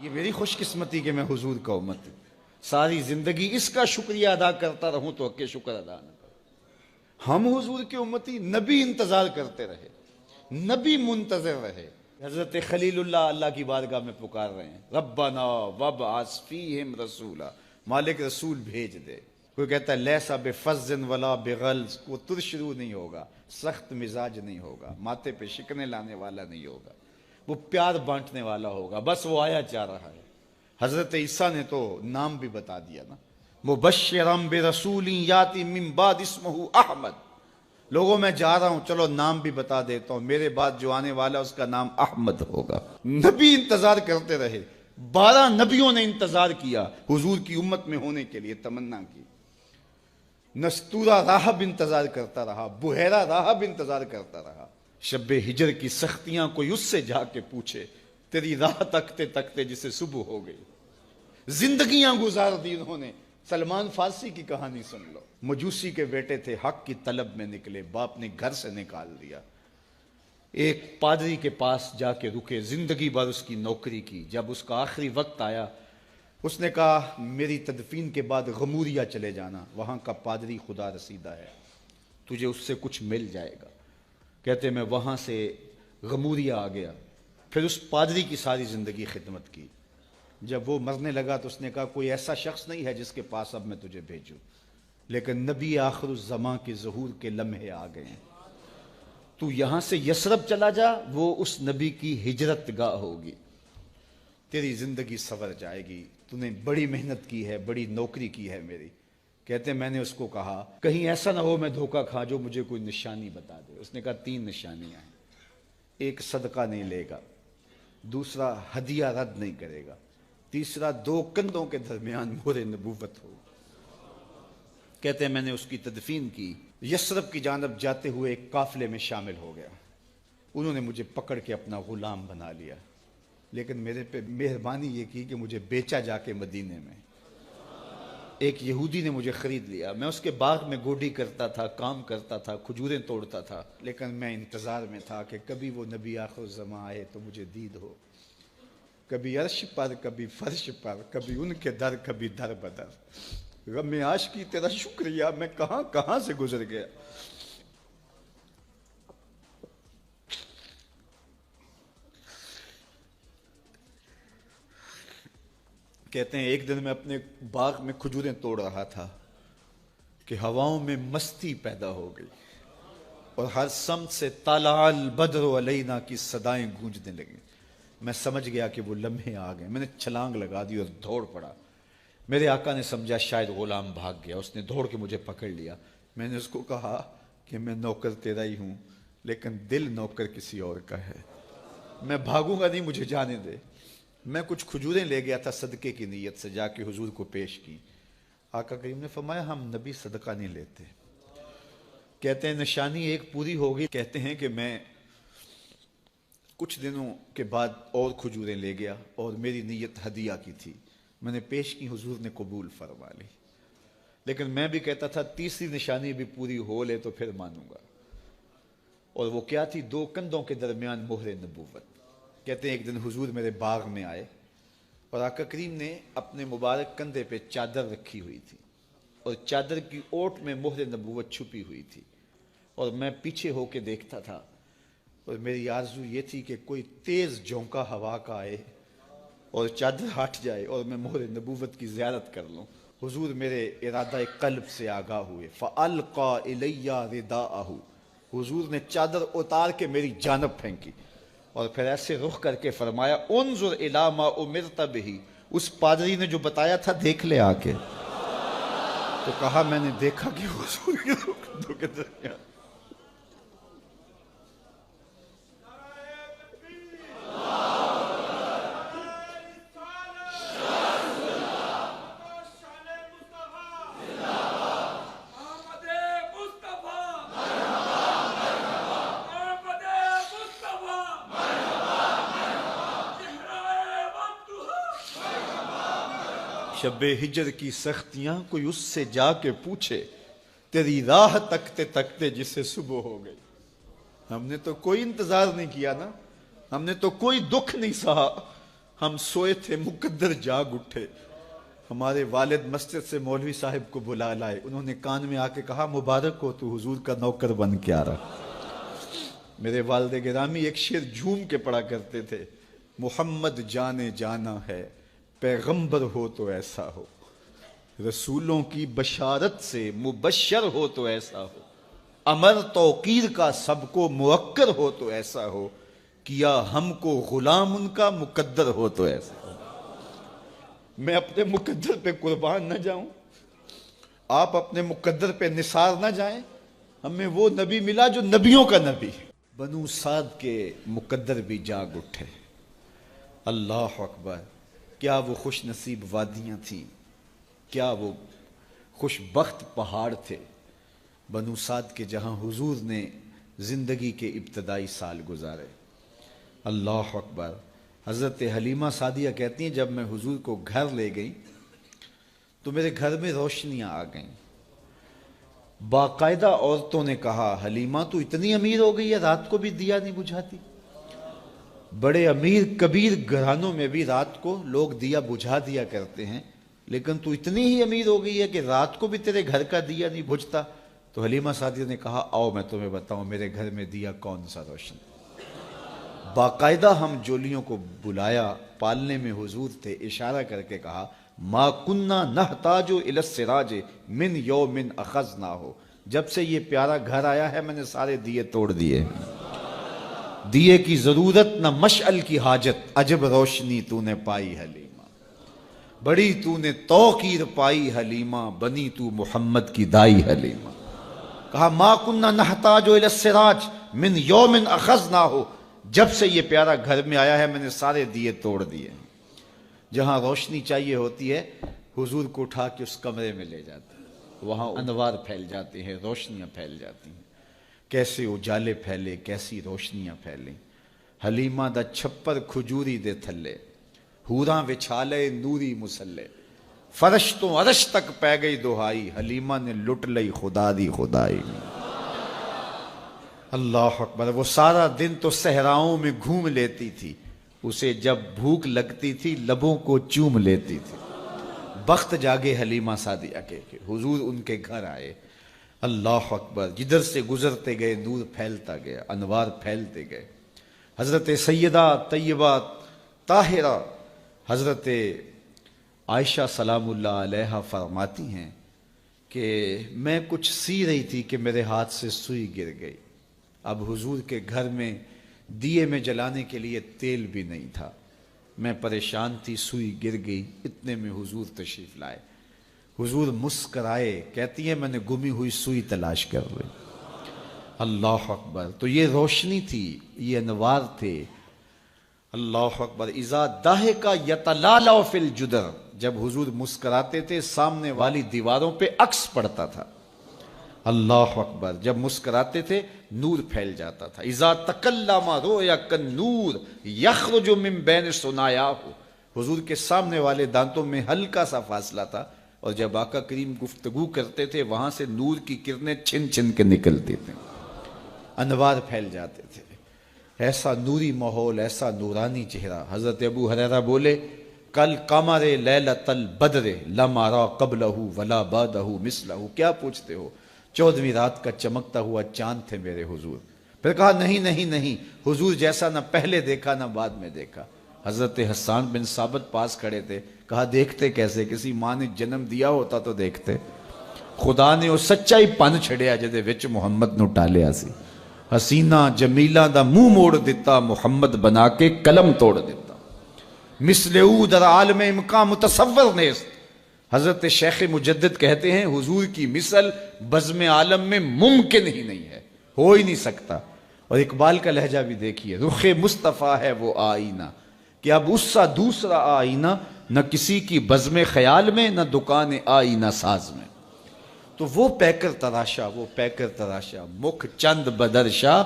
یہ میری خوش قسمتی کہ میں حضور کا امت ہوں. ساری زندگی اس کا شکریہ ادا کرتا رہوں تو حق شکر ادا نہ کروں. ہم حضور کے امتی، نبی انتظار کرتے رہے، نبی منتظر رہے. حضرت خلیل اللہ کی بارگاہ میں پکار رہے ہیں، ربنا وابعث فیہم رسولا، مالک رسول بھیج دے. کوئی کہتا ہے لیسا بفظ ولا بغلظ، وہ ترشرو نہیں ہوگا، سخت مزاج نہیں ہوگا، ماتھے پہ شکنے لانے والا نہیں ہوگا، وہ پیار بانٹنے والا ہوگا. بس وہ آیا چاہ رہا ہے. حضرت عیسیٰ نے تو نام بھی بتا دیا نا، مبشرم برسول یاتی من بعد اسمہ احمد. لوگوں میں جا رہا ہوں، چلو نام بھی بتا دیتا ہوں، میرے بعد جو آنے والا اس کا نام احمد ہوگا. نبی انتظار کرتے رہے، 12 نبیوں نے انتظار کیا حضور کی امت میں ہونے کے لیے، تمنا کی. نستورہ راہب انتظار کرتا رہا، بحیرہ راہب انتظار کرتا رہا. شب ہجر کی سختیاں کوئی اس سے جا کے پوچھے، تیری راہ تکتے تکتے جسے صبح ہو گئی. زندگیاں گزار دی انہوں نے. سلمان فارسی کی کہانی سن لو. مجوسی کے بیٹے تھے، حق کی طلب میں نکلے، باپ نے گھر سے نکال دیا. ایک پادری کے پاس جا کے رکے، زندگی بھر اس کی نوکری کی. جب اس کا آخری وقت آیا، اس نے کہا میری تدفین کے بعد غموریا چلے جانا، وہاں کا پادری خدا رسیدہ ہے، تجھے اس سے کچھ مل جائے گا. کہتے میں وہاں سے غموریا آ گیا. پھر اس پادری کی ساری زندگی خدمت کی. جب وہ مرنے لگا تو اس نے کہا کوئی ایسا شخص نہیں ہے جس کے پاس اب میں تجھے بھیجوں، لیکن نبی آخر الزماں کے ظہور کے لمحے آ گئے ہیں. تو یہاں سے یثرب چلا جا، وہ اس نبی کی ہجرت گاہ ہوگی. تیری زندگی سنور جائے گی. تو نے بڑی محنت کی ہے، بڑی نوکری کی ہے میری. کہتے میں نے اس کو کہا کہیں ایسا نہ ہو میں دھوکہ کھا جو مجھے کوئی نشانی بتا دے. اس نے کہا 3 نشانیاں ہیں. ایک صدقہ نہیں لے گا، دوسرا ہدیہ رد نہیں کرے گا، تیسرا 2 کندھوں کے درمیان مہر نبوت ہو. کہتے ہیں میں نے اس کی تدفین کی. یثرب کی جانب جاتے ہوئے ایک قافلے میں شامل ہو گیا. انہوں نے مجھے پکڑ کے اپنا غلام بنا لیا، لیکن میرے پہ مہربانی یہ کی کہ مجھے بیچا جا کے مدینے میں. ایک یہودی نے مجھے خرید لیا. میں اس کے باغ میں گوڈی کرتا تھا، کام کرتا تھا، کھجوریں توڑتا تھا، لیکن میں انتظار میں تھا کہ کبھی وہ نبی آخر الزماں آئے تو مجھے دید ہو. کبھی عرش پر، کبھی فرش پر، کبھی ان کے در، کبھی در بدر. غم عاشقی تیرا شکریہ، میں کہاں کہاں سے گزر گیا. کہتے ہیں ایک دن میں اپنے باغ میں کھجوریں توڑ رہا تھا کہ ہواؤں میں مستی پیدا ہو گئی اور ہر سمت سے طلع البدر علینا کی صدائیں گونجنے لگیں. میں سمجھ گیا کہ وہ لمحے آ گئے. میں نے چھلانگ لگا دی اور دوڑ پڑا. میرے آقا نے سمجھا شاید غلام بھاگ گیا. اس نے دوڑ کے مجھے پکڑ لیا. میں نے اس کو کہا کہ میں نوکر تیرا ہی ہوں، لیکن دل نوکر کسی اور کا ہے. میں بھاگوں گا نہیں، مجھے جانے دے. میں کچھ کھجوریں لے گیا تھا صدقے کی نیت سے، جا کے حضور کو پیش کی. آقا کریم نے فرمایا ہم نبی صدقہ نہیں لیتے. کہتے ہیں نشانی ایک پوری ہوگی. کہتے ہیں کہ میں کچھ دنوں کے بعد اور کھجوریں لے گیا اور میری نیت ہدیہ کی تھی. میں نے پیش کی، حضور نے قبول فرما لی. لیکن میں بھی کہتا تھا تیسری نشانی بھی پوری ہو لے تو پھر مانوں گا. اور وہ کیا تھی؟ 2 کندھوں کے درمیان مہر نبوت. کہتے ہیں ایک دن حضور میرے باغ میں آئے اور آقا کریم نے اپنے مبارک کندھے پہ چادر رکھی ہوئی تھی اور چادر کی اوٹ میں مہر نبوت چھپی ہوئی تھی. اور میں پیچھے ہو کے دیکھتا تھا اور میری آرزو یہ تھی کہ کوئی تیز جھونکا ہوا کا آئے اور چادر ہٹ جائے اور میں مہر نبوت کی زیارت کر لوں. حضور میرے ارادہ قلب سے آگاہ ہوئے. فَأَلْقَى إِلَيَّ رِدَاءَهُ. حضور نے چادر اتار کے میری جانب پھینکی اور پھر ایسے رخ کر کے فرمایا انظر الی ما امرت بہ. اس پادری نے جو بتایا تھا دیکھ لے آ کے. تو کہا میں نے دیکھا کہ حضور کے کندھوں کے درمیان. شب ہجر کی سختیاں کوئی اس سے جا کے پوچھے، تیری راہ تکتے تکتے جسے صبح ہو گئی. ہم نے تو کوئی انتظار نہیں کیا نا، ہم نے تو کوئی دکھ نہیں سہا، ہم سوئے تھے مقدر جاگ اٹھے، ہمارے والد مسجد سے مولوی صاحب کو بلا لائے، انہوں نے کان میں آ کے کہا مبارک ہو تو حضور کا نوکر بن کے آ رہا۔ میرے والد گرامی ایک شعر جھوم کے پڑھا کرتے تھے، محمد جانے جانا ہے پیغمبر ہو تو ایسا ہو، رسولوں کی بشارت سے مبشر ہو تو ایسا ہو، امر توقیر کا سب کو موکر ہو تو ایسا ہو، کیا ہم کو غلام ان کا مقدر ہو تو ایسا ہو۔ میں اپنے مقدر پہ قربان نہ جاؤں، آپ اپنے مقدر پہ نثار نہ جائیں، ہمیں وہ نبی ملا جو نبیوں کا نبی۔ بنو سعد کے مقدر بھی جاگ اٹھے، اللہ اکبر، کیا وہ خوش نصیب وادیاں تھیں، کیا وہ خوش بخت پہاڑ تھے بنو سعد کے، جہاں حضور نے زندگی کے ابتدائی سال گزارے۔ اللہ اکبر۔ حضرت حلیمہ سعدیہ کہتی ہیں جب میں حضور کو گھر لے گئی تو میرے گھر میں روشنیاں آ گئیں، باقاعدہ عورتوں نے کہا حلیمہ تو اتنی امیر ہو گئی ہے رات کو بھی دیا نہیں بجھاتی۔ بڑے امیر کبیر گھرانوں میں بھی رات کو لوگ دیا بجھا دیا کرتے ہیں، لیکن تو اتنی ہی امیر ہو گئی ہے کہ رات کو بھی تیرے گھر کا دیا نہیں بجھتا۔ تو حلیمہ سعدیہ نے کہا آؤ میں تمہیں بتاؤں میرے گھر میں دیا کون سا روشن۔ باقاعدہ ہم جولیوں کو بلایا، پالنے میں حضور تھے، اشارہ کر کے کہا ما کننا نحتاج الی السراج من یوم اخذناہ، جب سے یہ پیارا گھر آیا ہے میں نے سارے دیے توڑ دیے، دیے کی ضرورت نہ مشعل کی حاجت، عجب روشنی تو نے پائی حلیمہ، بڑی تو نے توقیر پائی حلیمہ، بنی تو محمد کی دائی حلیمہ۔ کہا ما کننا نحتاج الی السراج من یوم اخذناہ، جب سے یہ پیارا گھر میں آیا ہے میں نے سارے دیے توڑ دیے۔ جہاں روشنی چاہیے ہوتی ہے حضور کو اٹھا کے اس کمرے میں لے جاتے ہیں، وہاں انوار پھیل جاتے ہیں، روشنیاں پھیل جاتی ہیں، کیسے اجالے پھیلے، کیسی روشنیاں پھیلیں۔ حلیمہ دا چھپر کھجوری دے تھلے، حوراں وچھالے نوری مسلے، فرش تو عرش تک پہ گئی دہائی، حلیمہ نے لٹ لئی خدا دی خدائی۔ اللہ اکبر۔ وہ سارا دن تو صحراؤں میں گھوم لیتی تھی، اسے جب بھوک لگتی تھی لبوں کو چوم لیتی تھی۔ بخت جاگے حلیمہ سعدیہ کے کہ حضور ان کے گھر آئے۔ اللہ اکبر۔ جدھر سے گزرتے گئے نور پھیلتا گیا، انوار پھیلتے گئے۔ حضرت سیدہ طیبہ طاہرہ حضرت عائشہ سلام اللہ علیہا فرماتی ہیں کہ میں کچھ سی رہی تھی کہ میرے ہاتھ سے سوئی گر گئی۔ اب حضور کے گھر میں دیے میں جلانے کے لیے تیل بھی نہیں تھا، میں پریشان تھی، سوئی گر گئی، اتنے میں حضور تشریف لائے۔ حضور مسکرائے، کہتی ہے میں نے گمی ہوئی سوئی تلاش کر رہی۔ اللہ اکبر۔ تو یہ روشنی تھی، یہ انوار تھے۔ اللہ اکبر۔ اذا ضحک یتلالع فی الجدر، جب حضور مسکراتے تھے سامنے والی دیواروں پہ عکس پڑتا تھا۔ اللہ اکبر۔ جب مسکراتے تھے نور پھیل جاتا تھا۔ اذا تکلم رؤیا کالنور یخرج من بین ثنایاہ، حضور کے سامنے والے دانتوں میں ہلکا سا فاصلہ تھا، اور جب آقا کریم گفتگو کرتے تھے وہاں سے نور کی کرنیں چھن چھن کے نکلتی تھیں، انوار پھیل جاتے تھے۔ ایسا نوری ماحول، ایسا نورانی چہرہ۔ حضرت ابو ہریرہ بولے کل قمر لیلۃ البدر لم ارى قبلہ ولا بعدہ مثلہ، کیا پوچھتے ہو، 14ویں رات کا چمکتا ہوا چاند تھے میرے حضور۔ پھر کہا نہیں نہیں نہیں، حضور جیسا نہ پہلے دیکھا نہ بعد میں دیکھا۔ حضرت حسان بن ثابت پاس کھڑے تھے، کہا دیکھتے کیسے، کسی ماں نے جنم دیا ہوتا تو دیکھتے۔ خدا نے وہ سچائی پن چھڑیا جدے وچ محمد نو ٹالیا سی، حسینہ جمیلہ دا منہ موڑ دیتا، محمد بنا کے قلم توڑ دیتا، مثل او در عالم امکان متصور نیست۔ حضرت شیخ مجدد کہتے ہیں حضور کی مثل بزم عالم میں ممکن ہی نہیں ہے، ہو ہی نہیں سکتا۔ اور اقبال کا لہجہ بھی دیکھیے، رخ مصطفیٰ ہے وہ آئینہ کہ اب اس سا دوسرا آئینہ نہ کسی کی بزم خیال میں نہ دکان آئینہ ساز میں۔ تو وہ پیکر تراشا، وہ پیکر تراشا، مکھ چند بدرشا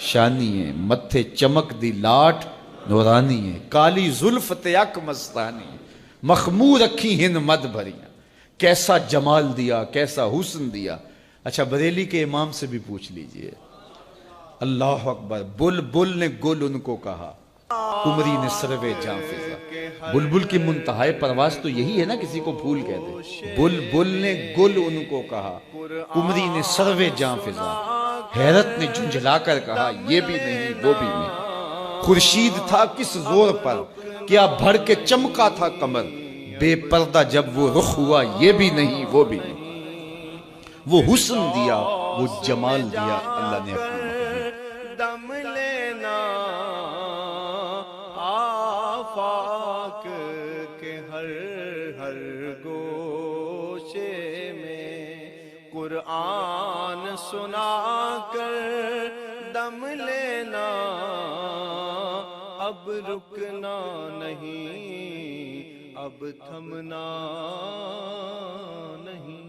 شانی ہے، متھے چمک دی لاٹ نورانی ہے، کالی زلف تیک مستانی ہے، مخمور رکھی ہن مد بھریاں، کیسا جمال دیا، کیسا حسن دیا۔ اچھا بریلی کے امام سے بھی پوچھ لیجئے، اللہ اکبر۔ بل بل نے گل ان کو کہا، قمری نے سروے جاں فضا. بلبل کی منتہائے پرواز تو یہی ہے نا کسی کو پھول کہہ دے. بلبل نے گل ان کو کہا, قمری نے سروے جاں فضا. حیرت نے جھنجھلا کر کہا یہ بھی نہیں وہ بھی نہیں. خورشید تھا کس زور پر, کیا بھڑ کے چمکا تھا قمر. بے پردہ جب وہ رخ ہوا یہ بھی نہیں وہ بھی نہیں. وہ حسن دیا وہ جمال دیا اللہ نے اپنی محبوب. دم لینا آفاق کے ہر ہر گوشے میں, قرآن سنا کر دم لینا, اب رکنا نہیں اب تھمنا نہیں.